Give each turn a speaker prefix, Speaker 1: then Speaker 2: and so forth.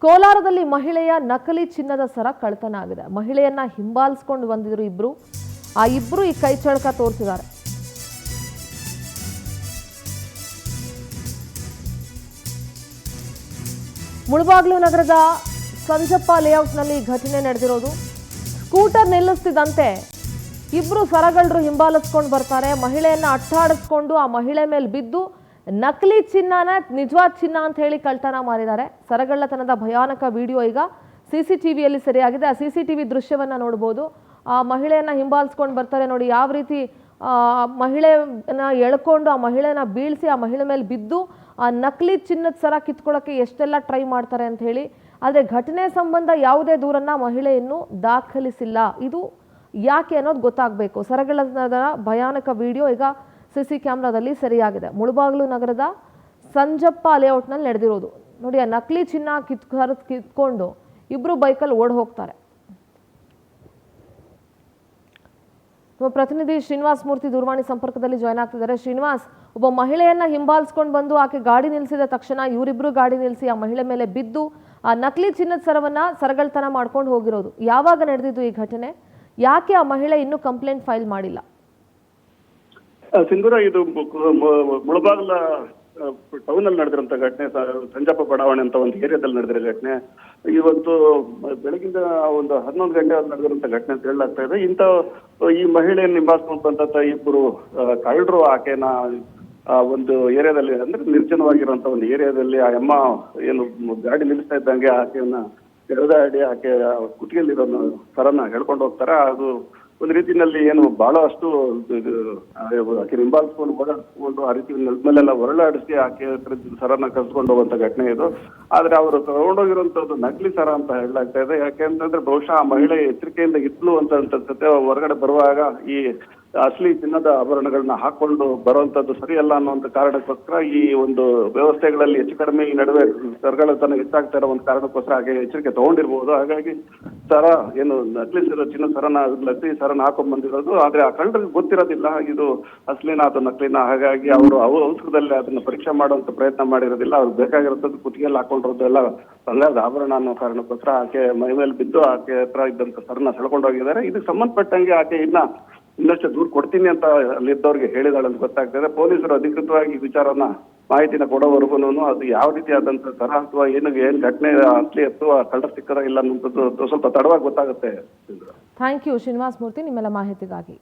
Speaker 1: ಕೋಲಾರದಲ್ಲಿ ಮಹಿಳೆಯ ನಕಲಿ ಚಿನ್ನದ ಸರ ಕಳ್ಳತನ ಆಗಿದೆ. ಮಹಿಳೆಯನ್ನ ಹಿಂಬಾಲಿಸಿಕೊಂಡು ಬಂದಿದ್ರು ಇಬ್ರು. ಆ ಇಬ್ರು ಈ ಕೈ ಚಳಕ ತೋರಿಸಿದ್ದಾರೆ. ಮುಳಬಾಗಿಲು ನಗರದ ಸಂಜಪ್ಪ ಲೇಔಟ್ನಲ್ಲಿ ಘಟನೆ ನಡೆದಿರೋದು. ಸ್ಕೂಟರ್ ನಿಲ್ಲಿಸ್ತಿದ್ದಂತೆ ಇಬ್ರು ಸರಗಳ್ಳರು ಹಿಂಬಾಲಿಸ್ಕೊಂಡು ಬರ್ತಾರೆ. ಮಹಿಳೆಯನ್ನ ಅಟ್ಟಾಡಿಸ್ಕೊಂಡು ಆ ಮಹಿಳೆ ಮೇಲೆ ಬಿದ್ದು ನಕಲಿ ಚಿನ್ನನ ನಿಜವಾದ ಚಿನ್ನ ಅಂತ ಹೇಳಿ ಕಳ್ತನ ಮಾಡಿದ್ದಾರೆ. ಸರಗಳ್ಳತನದ ಭಯಾನಕ ವಿಡಿಯೋ ಈಗ CCTVಯಲ್ಲಿ ಸೆರೆಯಾಗಿದೆ. ಆ CCTV ದೃಶ್ಯವನ್ನ ನೋಡಬಹುದು. ಆ ಮಹಿಳೆಯನ್ನ ಹಿಂಬಾಲಿಸ್ಕೊಂಡು ಬರ್ತಾರೆ ನೋಡಿ, ಯಾವ ರೀತಿ ಮಹಿಳೆಯನ್ನ ಎಳ್ಕೊಂಡು ಆ ಮಹಿಳೆಯನ್ನ ಬೀಳಿಸಿ ಆ ಮಹಿಳೆ ಮೇಲೆ ಬಿದ್ದು ಆ ನಕಲಿ ಚಿನ್ನದ ಸರ ಕಿತ್ಕೊಳ್ಳೋಕೆ ಎಷ್ಟೆಲ್ಲ ಟ್ರೈ ಮಾಡ್ತಾರೆ ಅಂತ ಹೇಳಿ. ಆದರೆ ಘಟನೆ ಸಂಬಂಧ ಯಾವುದೇ ದೂರನ್ನ ಮಹಿಳೆ ಇನ್ನೂ ದಾಖಲಿಸಿಲ್ಲ. ಇದು ಯಾಕೆ ಅನ್ನೋದು ಗೊತ್ತಾಗಬೇಕು. ಸರಗಳ್ಳತನದ ಭಯಾನಕ ವಿಡಿಯೋ ಈಗ CC ಕ್ಯಾಮ್ರಾದಲ್ಲಿ ಸೆರೆಯಾಗಿದೆ. ಮುಳಬಾಗಿಲು ನಗರದ ಸಂಜಪ್ಪ ಲೇಔಟ್ನಲ್ಲಿ ನಡೆದಿರೋದು ನೋಡಿ. ಆ ನಕಲಿ ಚಿನ್ನ ಕಿತ್ಕೊಂಡು ಇಬ್ರು ಬೈಕಲ್ಲಿ ಓಡ್ ಹೋಗ್ತಾರೆ. ನಮ್ಮ ಪ್ರತಿನಿಧಿ ಶ್ರೀನಿವಾಸ್ ಮೂರ್ತಿ ದೂರವಾಣಿ ಸಂಪರ್ಕದಲ್ಲಿ ಜಾಯ್ನ್ ಆಗ್ತಿದ್ದಾರೆ. ಶ್ರೀನಿವಾಸ್, ಒಬ್ಬ ಮಹಿಳೆಯನ್ನ ಹಿಂಬಾಲಿಸ್ಕೊಂಡು ಬಂದು ಆಕೆ ಗಾಡಿ ನಿಲ್ಲಿಸಿದ ತಕ್ಷಣ ಇವರಿಬ್ರು ಗಾಡಿ ನಿಲ್ಲಿಸಿ ಆ ಮಹಿಳೆ ಮೇಲೆ ಬಿದ್ದು ಆ ನಕಲಿ ಚಿನ್ನದ ಸರವನ್ನ ಸರಗಳ್ತನ ಮಾಡ್ಕೊಂಡು ಹೋಗಿರೋದು. ಯಾವಾಗ ನಡೆದಿದ್ದು ಈ ಘಟನೆ? ಯಾಕೆ ಆ ಮಹಿಳೆ ಇನ್ನೂ ಕಂಪ್ಲೇಂಟ್ ಫೈಲ್ ಮಾಡಿಲ್ಲ?
Speaker 2: ಸಿಂಧೂರ, ಇದು ಮುಳಬಾಗಿಲ ಟೌನ್ ಅಲ್ಲಿ ನಡೆದಿರುವಂತ ಘಟನೆ. ಸಂಜಪ್ಪ ಬಡಾವಣೆ ಅಂತ ಒಂದು ಏರಿಯಾದಲ್ಲಿ ನಡೆದಿರೋ ಘಟನೆ. ಇವತ್ತು ಬೆಳಗಿಂದ ಒಂದು 11 ಗಂಟೆ ನಡೆದಿರುವಂತ ಘಟನೆ ಅಂತ ಹೇಳಲಾಗ್ತಾ ಇದೆ. ಈ ಮಹಿಳೆಯನ್ನು ಹಿಂಬಾಲಿಸ್ಕೊಂಡು ಬಂದಂತ ಇಬ್ಬರು ಕಳ್ಳರು ಆಕೆನ ಒಂದು ಏರಿಯಾದಲ್ಲಿ, ಅಂದ್ರೆ ನಿರ್ಜನವಾಗಿರುವಂತ ಒಂದು ಏರಿಯಾದಲ್ಲಿ ಆ ಅಮ್ಮ ಏನು ಗಾಡಿ ನಿಲ್ಲಿಸ್ತಾ ಇದ್ದಂಗೆ ಆಕೆಯನ್ನ ಎಳೆದಾಡಿ ಆಕೆ ಕುತ್ತಿಗೆಯಲ್ಲಿರೋ ಸರನ್ನ ಹೇಳ್ಕೊಂಡು ಹೋಗ್ತಾರೆ. ಅದು ಒಂದು ರೀತಿಯಲ್ಲಿ ಏನು ಬಹಳಷ್ಟು ಆಕೆ ಹಿಂಬಾಲಿಸ್ಕೊಂಡು ಓಡಾಡಿಸ್ಕೊಂಡು ಆ ರೀತಿ ನೆಲದಲ್ಲೆಲ್ಲ ಹೊರಳಾಡಿಸಿ ಆಕೆ ಸರನ್ನ ಕಸ್ಕೊಂಡು ಹೋಗುವಂತ ಘಟನೆ ಇದು. ಆದ್ರೆ ಅವರು ತಗೊಂಡೋಗಿರುವಂತದ್ದು ನಕಲಿ ಸರ ಅಂತ ಹೇಳಲಾಗ್ತಾ ಇದೆ. ಯಾಕೆಂತಂದ್ರೆ ಬಹುಶಃ ಆ ಮಹಿಳೆ ಎಚ್ಚರಿಕೆಯಿಂದ ಇದ್ಲು ಅಂತ ಅನ್ಸುತ್ತೆ. ಹೊರಗಡೆ ಬರುವಾಗ ಈ ಅಸಲಿ ಚಿನ್ನದ ಆಭರಣಗಳನ್ನ ಹಾಕೊಂಡು ಬರುವಂತದ್ದು ಸರಿಯಲ್ಲ ಅನ್ನುವಂತ ಕಾರಣಕ್ಕೋಸ್ಕರ ಈ ಒಂದು ವ್ಯವಸ್ಥೆಗಳಲ್ಲಿ ಹೆಚ್ಚು ಕಡಿಮೆ ಈ ನಡುವೆ ಸರಗಳ್ಳತನ ಹೆಚ್ಚಾಗ್ತಾ ಇರೋ ಒಂದು ಕಾರಣಕ್ಕೋಸ್ಕರ ಹಾಗೆ ಎಚ್ಚರಿಕೆ ತಗೊಂಡಿರ್ಬೋದು. ಹಾಗಾಗಿ ಸರ ಏನು ನಕಲಿ ಚಿನ್ನ ನಕಲಿ ಸರನ ಹಾಕೊಂಡ್ ಬಂದಿರೋದು. ಆದ್ರೆ ಆ ಕಳ್ಳರಿಗೆ ಗೊತ್ತಿರೋದಿಲ್ಲ ಇದು ಅಸಲಿನ ಅಥವಾ ನಕಲಿನ. ಹಾಗಾಗಿ ಅವರು ಅವಸರದಲ್ಲಿ ಅದನ್ನ ಪರೀಕ್ಷೆ ಮಾಡುವಂತ ಪ್ರಯತ್ನ ಮಾಡಿರೋದಿಲ್ಲ. ಅವ್ರಿಗೆ ಬೇಕಾಗಿರೋದು ಕುತ್ತಿಗೆಯಲ್ಲಿ ಹಾಕೊಂಡಿರೋದು ಎಲ್ಲ ಬಂಗಾರದ ಆಭರಣ ಅನ್ನೋ ಕಾರಣಕ್ಕೋಸ್ಕರ ಆಕೆ ಮೈ ಮೇಲೆ ಬಿದ್ದು ಆಕೆ ಹತ್ರ ಇದ್ದಂತ ಸರನ ಸೆಳ್ಕೊಂಡು ಹೋಗಿದ್ದಾರೆ. ಇದಕ್ಕೆ ಸಂಬಂಧಪಟ್ಟಂಗೆ ಆಕೆ ಇನ್ನಷ್ಟು ದೂರು ಕೊಡ್ತೀನಿ ಅಂತ ಅಲ್ಲಿದ್ದವ್ರಿಗೆ ಹೇಳಿದಾಳೆ ಅಂತ ಗೊತ್ತಾಗ್ತದೆ. ಪೊಲೀಸರು ಅಧಿಕೃತವಾಗಿ ವಿಚಾರನ ಮಾಹಿತಿನ ಕೊಡೋವರೆಗೂ ಅದು ಯಾವ ರೀತಿ ಆದಂತ ಸರ ಅಥವಾ ಏನ್ ಘಟನೆ ಅಸಲಿ ಅಥವಾ ಕಳ್ಳರು ಸಿಕ್ಕದ ಇಲ್ಲ ಅನ್ನೋದು ಸ್ವಲ್ಪ ತಡವಾಗಿ ಗೊತ್ತಾಗುತ್ತೆ.
Speaker 1: ಥ್ಯಾಂಕ್ ಯು ಶ್ರೀನಿವಾಸ್ ಮೂರ್ತಿ, ನಿಮ್ಮೆಲ್ಲ ಮಾಹಿತಿಗಾಗಿ.